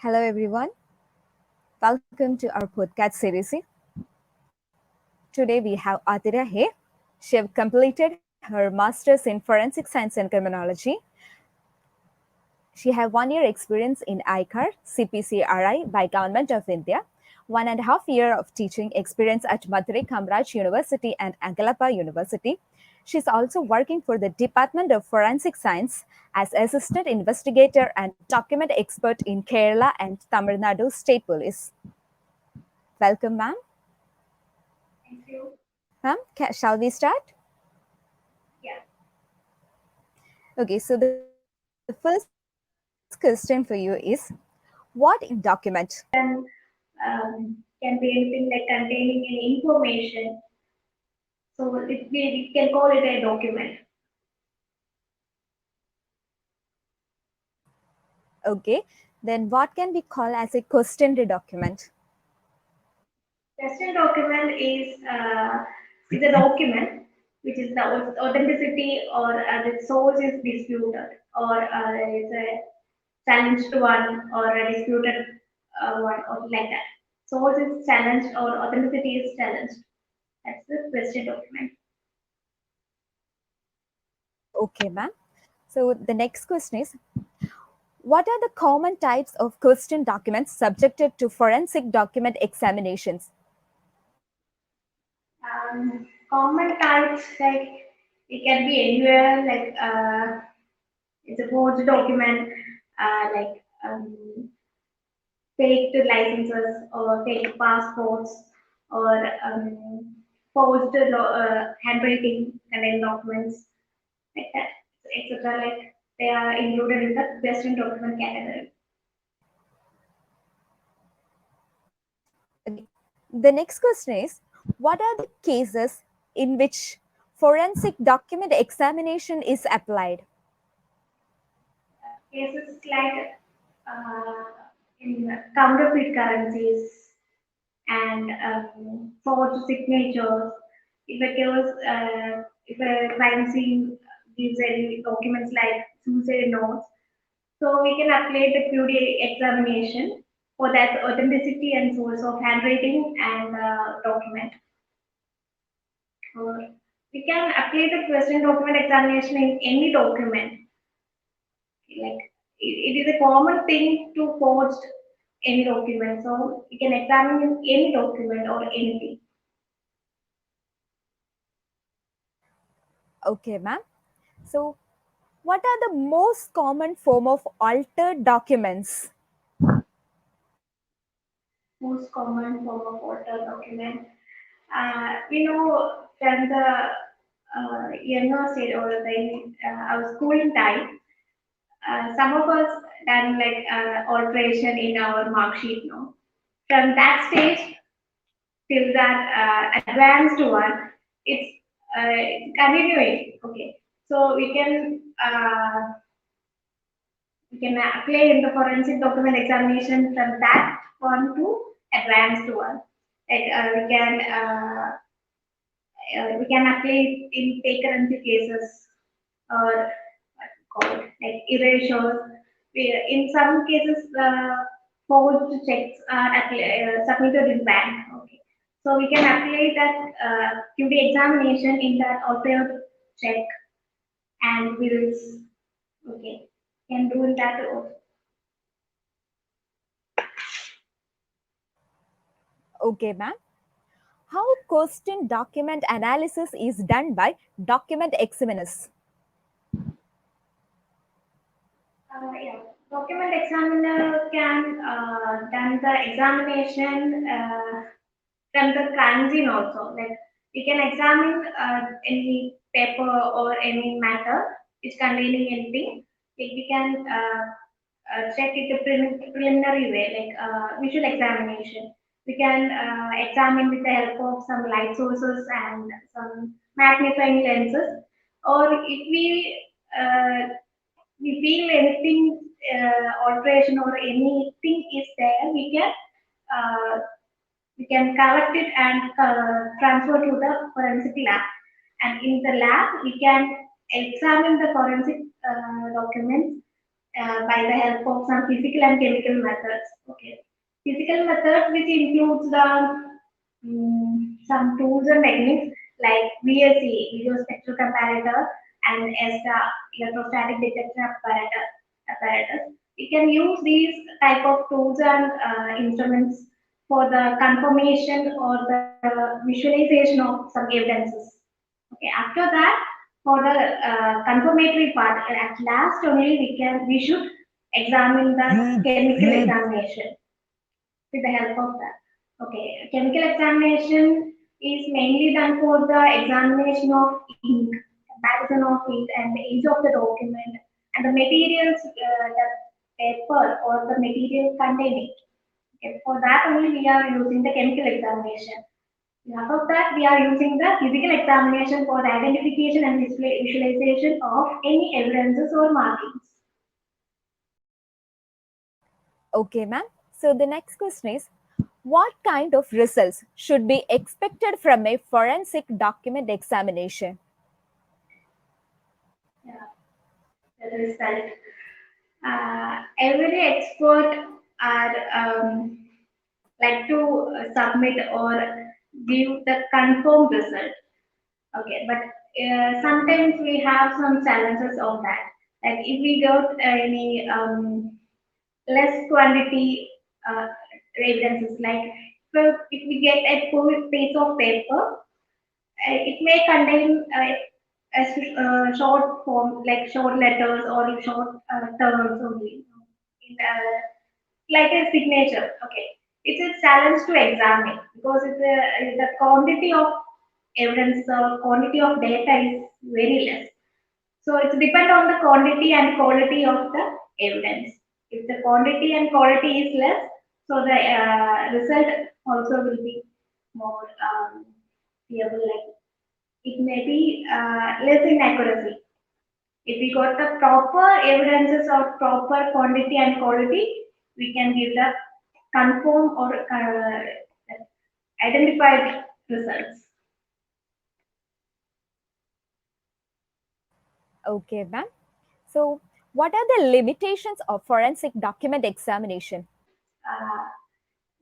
Hello, everyone. Welcome to our podcast series. Today we have Athira A. She have completed her master's in Forensic Science and Criminology. She have 1 year experience in ICAR CPCRI by Government of India, 1.5 year of teaching experience at Madurai Kamaraj University and Alagappa University. She is also working for the Department of Forensic Science as assistant investigator and document expert in Kerala and Tamil Nadu State Police. Welcome, ma'am. Thank you. Ma'am, shall we start? Yeah. Okay, so the first question for you is, what is document? Can be anything like containing any information. So we can call it a document. Okay, then what can be called as a questioned document? Tested document is a document which is the authenticity or the source is disputed or is a challenged one or a disputed one or like that. Source is challenged or authenticity is challenged. That's the question document. Okay, ma'am. So the next question is, what are the common types of questioned documents subjected to forensic document examinations? Common types like it can be anywhere like it's a forged document like fake licenses or fake passports or forged handwriting contained documents like that, etc. Like they are included in the question document category. Okay. The next question is, what are the cases in which forensic document examination is applied? Cases like uh, in counterfeit currencies and forged signatures. If a crime scene gives any documents like suicide notes, so we can apply the QD examination for that authenticity and source of handwriting and document. Or we can apply the question document examination in any document. Like it is a common thing to forge any document, so we can examine any document or anything. Okay, ma'am. So, what are the most common form of altered documents? Most common form of order document. We know from the younger stage or our schooling time, some of us done like alteration in our mark sheet. No, from that stage till that advanced one, it's continuing. Okay, so we can apply in the forensic document examination from that one to advanced one. Like we can apply in fake currency cases or what's it called like erasures. In some cases, forged checks are submitted in bank. Okay, so we can apply that QD examination in that altered check and bills. Okay, can do that also. Okay, ma'am. How question document analysis is done by document examiners? Yeah, document examiner can done the examination from the crime scene also. Like we can examine any paper or any matter which containing anything. Like we can check it the preliminary way, like visual examination. We can examine with the help of some light sources and some magnifying lenses. Or if we feel anything alteration or anything is there, uh, we can collect it and transfer to the forensic lab. And in the lab, we can examine the forensic documents by the help of some physical and chemical methods. Okay, physical methods which includes the some tools and techniques like VSC, video spectral comparator, and ESTA, electrostatic detection apparatus. We can use these type of tools and instruments for the confirmation or the visualization of some evidences. Okay, after that, for the confirmatory part, at last only we should examine the chemical examination with the help of that. Okay, chemical examination is mainly done for the examination of ink, comparison of ink, and the age of the document, and the materials, the paper or the material containing. Okay, for that only we are using the chemical examination. Enough of that, we are using the physical examination for the identification and visualization of any evidences or markings. Okay, ma'am. So the next question is, what kind of results should be expected from a forensic document examination? Yeah, the result. Every expert are like to submit or give the confirmed result. Okay, but sometimes we have some challenges on that. Like if we got any less quantity evidences, like if we get a full piece of paper, it may contain short form, like short letters or short terms only, like a signature. Okay, it's a challenge to examine because the quantity of evidence or quantity of data is very less. So it's depend on the quantity and quality of the evidence. If the quantity and quality is less, so the result also will be more viable. Like it may be less in accuracy. If we got the proper evidences of proper quantity and quality, we can give the confirm or identified results. Okay, ma'am. So, what are the limitations of forensic document examination? Uh,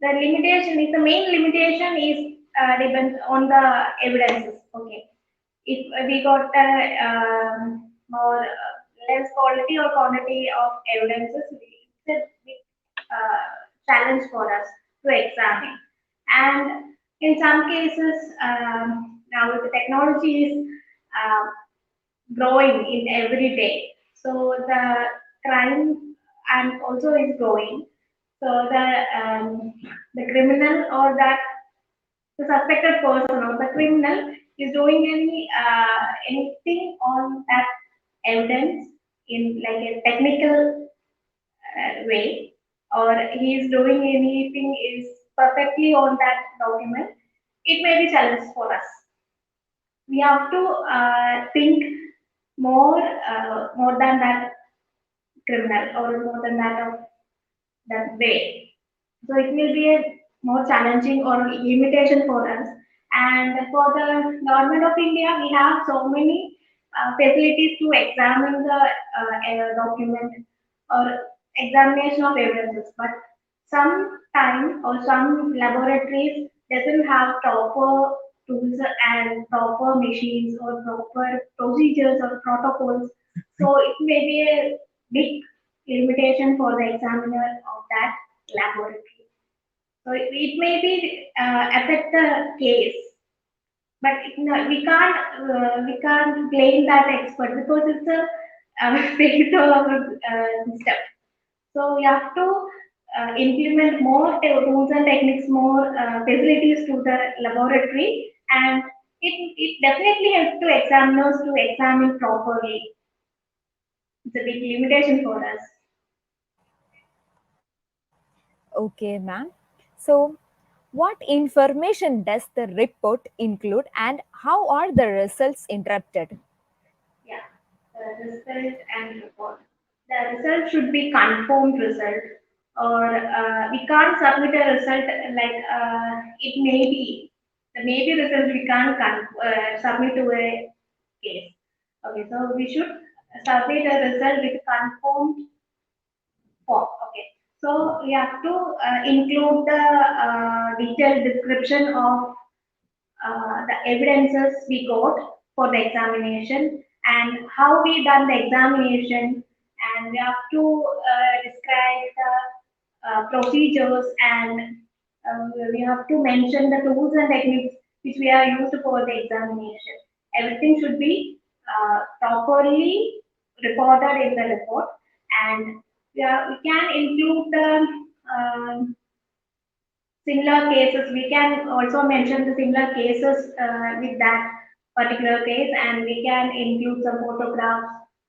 the limitation is the main limitation is depends on the evidences. Okay, if we got more less quality or quantity of evidences, it's a big challenge for us to examine. And in some cases, now the technology is uh, growing in every day, so the crime and also is growing. So the criminal or that the suspected person or the criminal is doing anything on that evidence in like a technical way, or he is doing anything is perfectly on that document, it may be challenge for us. We have to think more than that criminal or more than that of that way. So it will be a more challenging or limitation for us. And for the government of India, we have so many facilities to examine the document or examination of evidences. But some time or some laboratories doesn't have proper tools and proper machines or proper procedures or protocols. So it may be a big limitation for the examiner of that laboratory. So it may be affect the case, but no, we can't blame that expert because it's a phase of our system. So we have to implement more tools and techniques, more facilities to the laboratory, and it definitely helps to examiners to examine properly. It's a big limitation for us. Okay, ma'am. So, what information does the report include and how are the results interpreted? Yeah, the result and report. The result should be confirmed result, or we can't submit a result like it may be. The maybe result we can't submit to a case. Okay, so we should submit a result with confirmed. form. Okay. So we have to include the detailed description of the evidences we got for the examination and how we done the examination, and we have to describe the procedures, and we have to mention the tools and techniques which we are used for the examination. Everything should be properly reported in the report, and we can include the similar cases. We can also mention the similar cases with that particular case, and we can include some photographs,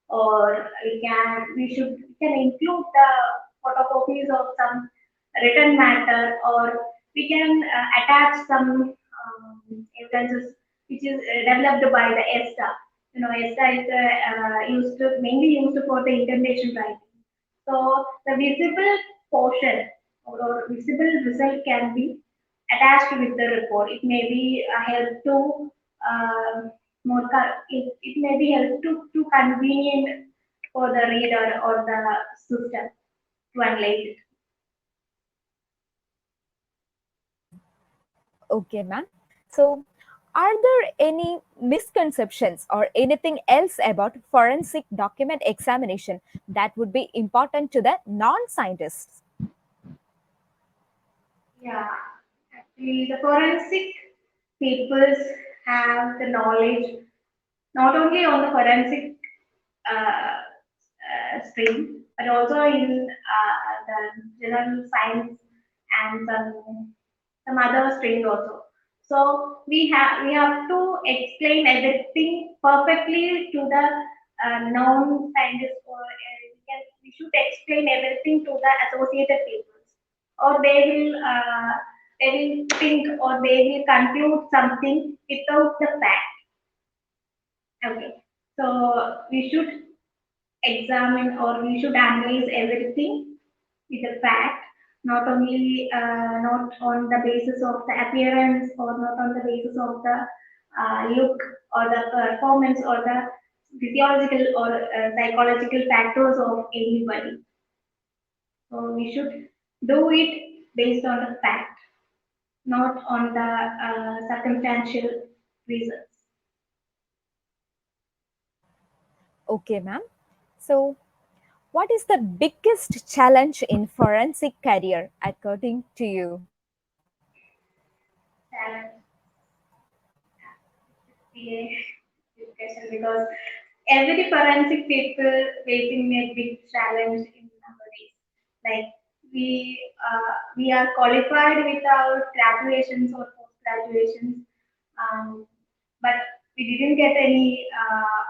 or we can include the photocopies of some written matter, or we can attach some evidences which is developed by the ESTA. You know, ESTA is mainly used for the indentation writing. So the visible portion or visible result can be attached with the report. It may be help to it may be help to convenient for the reader or the system to analyze it. Okay, ma'am. So, are there any misconceptions or anything else about forensic document examination that would be important to the non-scientists? Yeah, actually, the forensic peoples have the knowledge not only on the forensic stream, but also in the general science and some other streams also. So we have to explain everything perfectly to the non-scientists, or we should explain everything to the associated peoples, or they will think, or they will conclude something without the fact. Okay, so we should examine, or we should analyze everything with a fact, not only not on the basis of the appearance, or not on the basis of the look, or the performance, or the physiological or psychological factors of anybody. So we should do it based on the fact, not on the circumstantial reasons. Okay, ma'am. So, what is the biggest challenge in forensic career according to you? Challenge a discussion, because every forensic people facing a big challenge in nowadays. Like we are qualified with our graduations or post graduations, um, but we didn't get any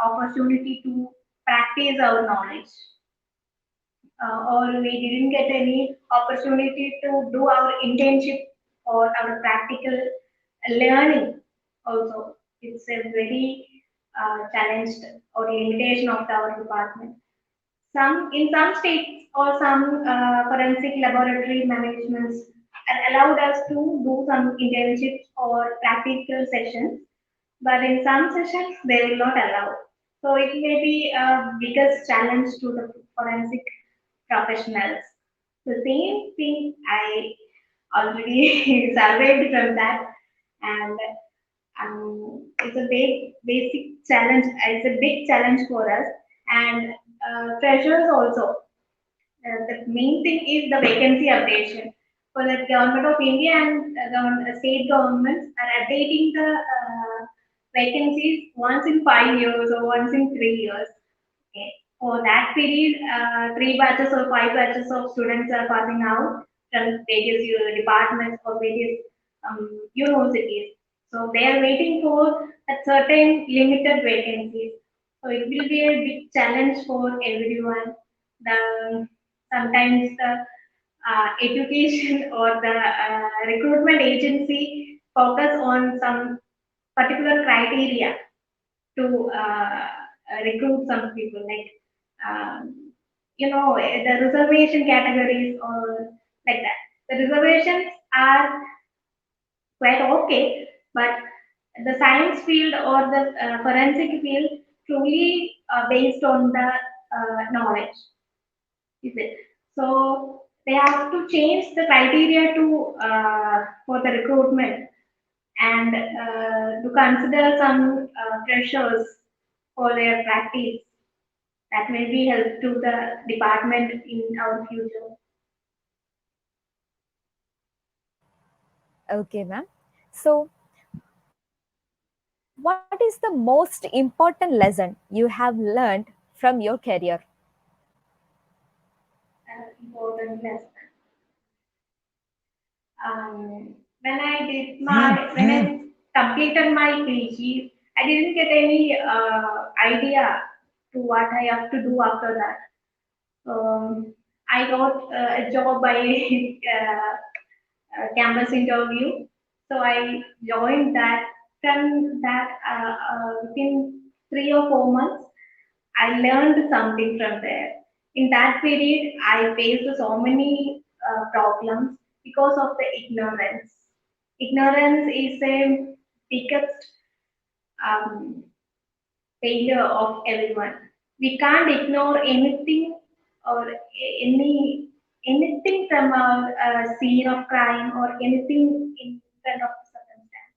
opportunity to practice our knowledge, or we didn't get any opportunity to do our internship or our practical learning also. It's a very challenged or limitation of our department. Some states or some forensic laboratory managements are allowed us to do some internships or practical sessions, but in some sessions they will not allow. So it may be a biggest challenge to the forensic professionals. The same thing I already survived from that, and it's a basic challenge. It's a big challenge for us, and freshers also. The main thing is the vacancy updation. For the government of India and state governments are updating the vacancies once in 5 years or once in 3 years. Okay. For that period, three batches or five batches of students are passing out from various departments or various universities. So they are waiting for a certain limited vacancies. So it will be a big challenge for everyone. The sometimes the education or the recruitment agency focus on some particular criteria to recruit some people, like the reservation categories or like that. The reservations are quite okay, but the science field or the forensic field truly based on the knowledge, is it? So they have to change the criteria to for the recruitment and to consider some pressures for their practice that may be help to the department in our future. Okay, ma'am. So, what is the most important lesson you have learned from your career? Important lesson. When I did my when I completed my PG, I didn't get any idea to what I have to do after that. I got a job by campus interview, so I joined that. From that, within 3 or 4 months, I learned something from there. In that period, I faced so many problems because of the ignorance. Ignorance is a biggest um, failure of everyone. We can't ignore anything or anything from our scene of crime or anything in front of the circumstance.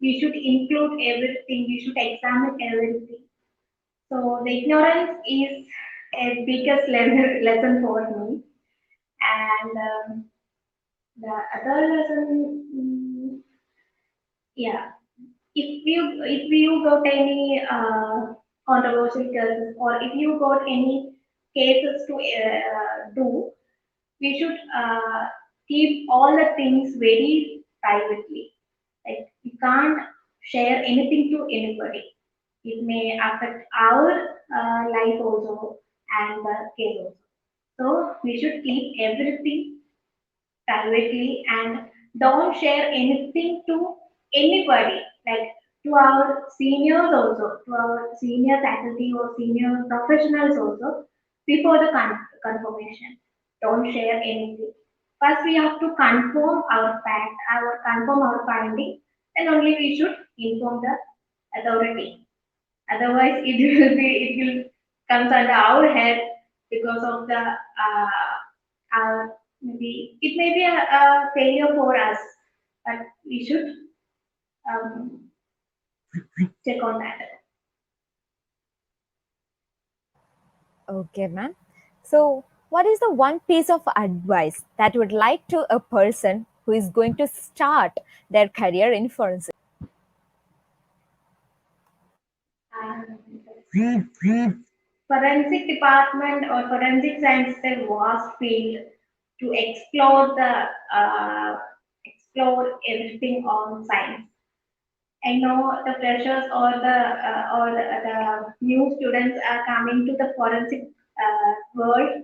We should include everything. We should examine everything. So the ignorance is a biggest lesson for me. And the other lesson, yeah, if you got any controversial cases or if you got any cases to do, we should keep all the things very privately. Like we can't share anything to anybody. It may affect our life also and the case also. So we should keep everything privately and don't share anything to anybody, like to our seniors also, to our senior faculty or senior professionals also, before the confirmation. Don't share anything. First, we have to confirm our fact, confirm our finding, and only we should inform the authority. Otherwise, it will comes under our head because of the maybe it may be a failure for us, but we should um, check on that. Okay, ma'am. So, what is the one piece of advice that you would like to a person who is going to start their career in forensic? Forensic department or forensic science is a vast field to explore everything on science. I know the freshers or the new students are coming to the forensic world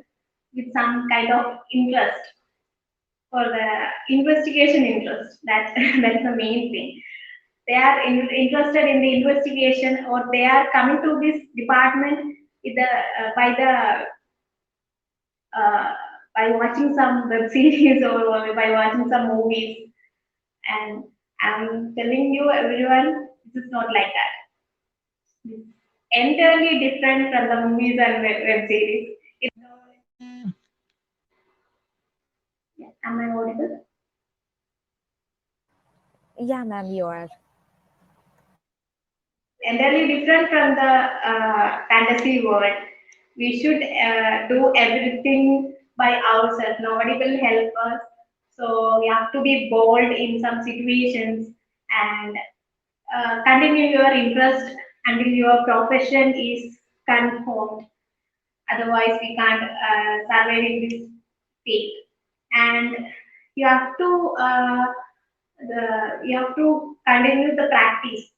with some kind of interest for the investigation interest. That that's the main thing. They are interested in the investigation, or they are coming to this department with the uh, by watching some web series or by watching some movies. And I'm telling you, everyone, this is not like that. It's entirely different from the movies and web series. Am I audible? Yeah, ma'am, you are. Entirely different from the fantasy world. We should do everything by ourselves. Nobody will help us. So we have to be bold in some situations and continue your interest until your profession is confirmed. Otherwise, we can't survive in this field. And you have to you have to continue the practice.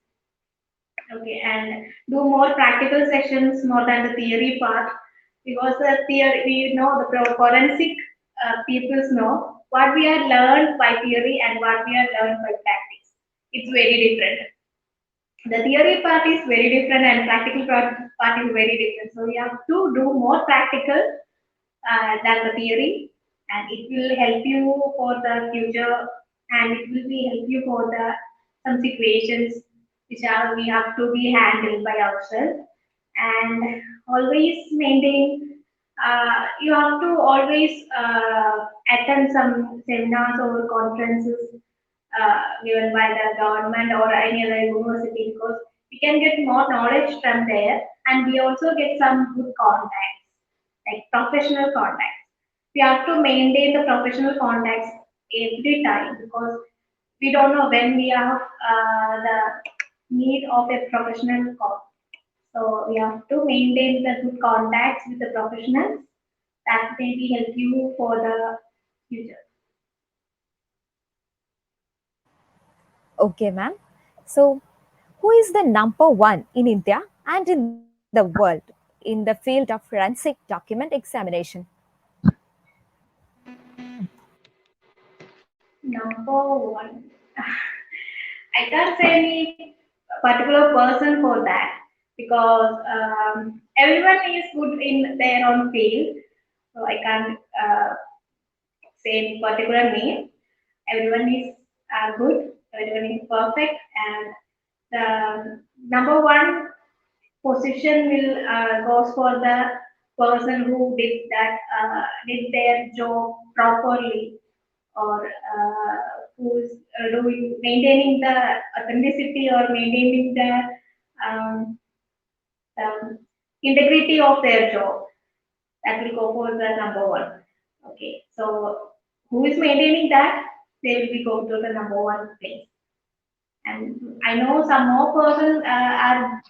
Okay, and do more practical sessions more than the theory part, because the theory, we know the forensic peoples know what we are learned by theory and what we are learned by practice. It's very different. The theory part is very different and practical part is very different. So you have to do more practical than the theory, and it will help you for the future, and it will be help you for the some situations which are we have to be handled by ourselves, and always maintain. You have to always attend some seminars or conferences given by the government or any other university, because we can get more knowledge from there, and we also get some good contacts, like professional contacts. We have to maintain the professional contacts every time, because we don't know when we have the need of a professional call. So we have to maintain the good contacts with the professionals that maybe help you for the future. Okay, ma'am. So, who is the number one in India and in the world in the field of forensic document examination? Number one, I can't say any particular person for that, because everyone is good in their own field. So I can't say any particular name. Everyone is good, everyone is perfect, and the number one position will goes for the person who did their job properly, or who's doing maintaining the authenticity or maintaining um, the integrity of their job. That will go for the number one. Okay, so who is maintaining that? They will be go to the number one place. And I know some more persons are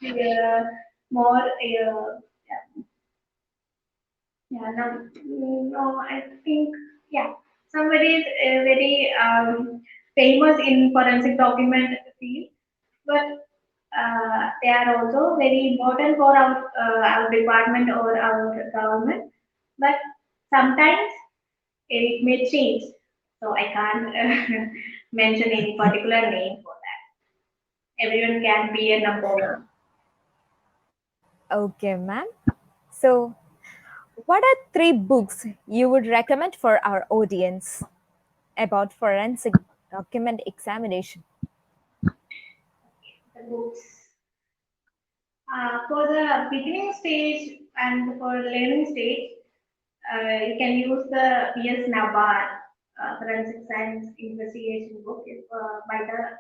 more. Yeah, no, I think, yeah, somebody is very famous in forensic document field, but they are also very important for our department or our government. But sometimes it may change, so I can't mention any particular name for that. Everyone can be a number one. Okay, ma'am. So, what are three books you would recommend for our audience about forensic document examination? The books. For the beginning stage and for learning stage, you can use the PS Nabar Forensic Science Investigation book by the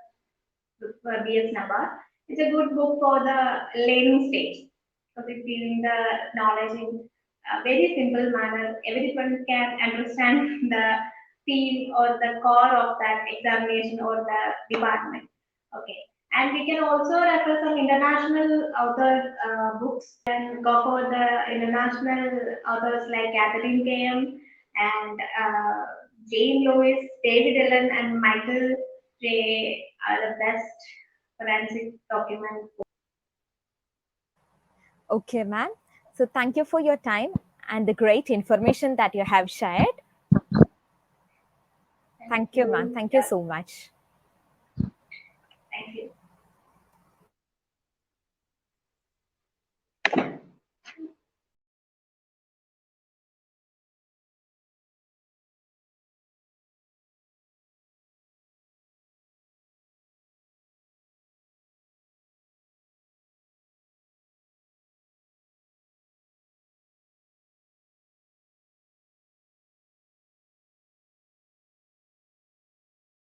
BS Nabar. It's a good book for the learning stage, because it's giving the knowledge in a very simple manner. Everyone can understand the theme or the core of that examination or the department. Okay. And we can also refer some international author books, and go for the international authors like Catherine K.M. and Jane Lewis, David Allen, and Michael J. are the best forensic document. Okay, ma'am. So, thank you for your time and the great information that you have shared. Thank Thank you, ma'am. you. Thank you Yeah, so much. thank you.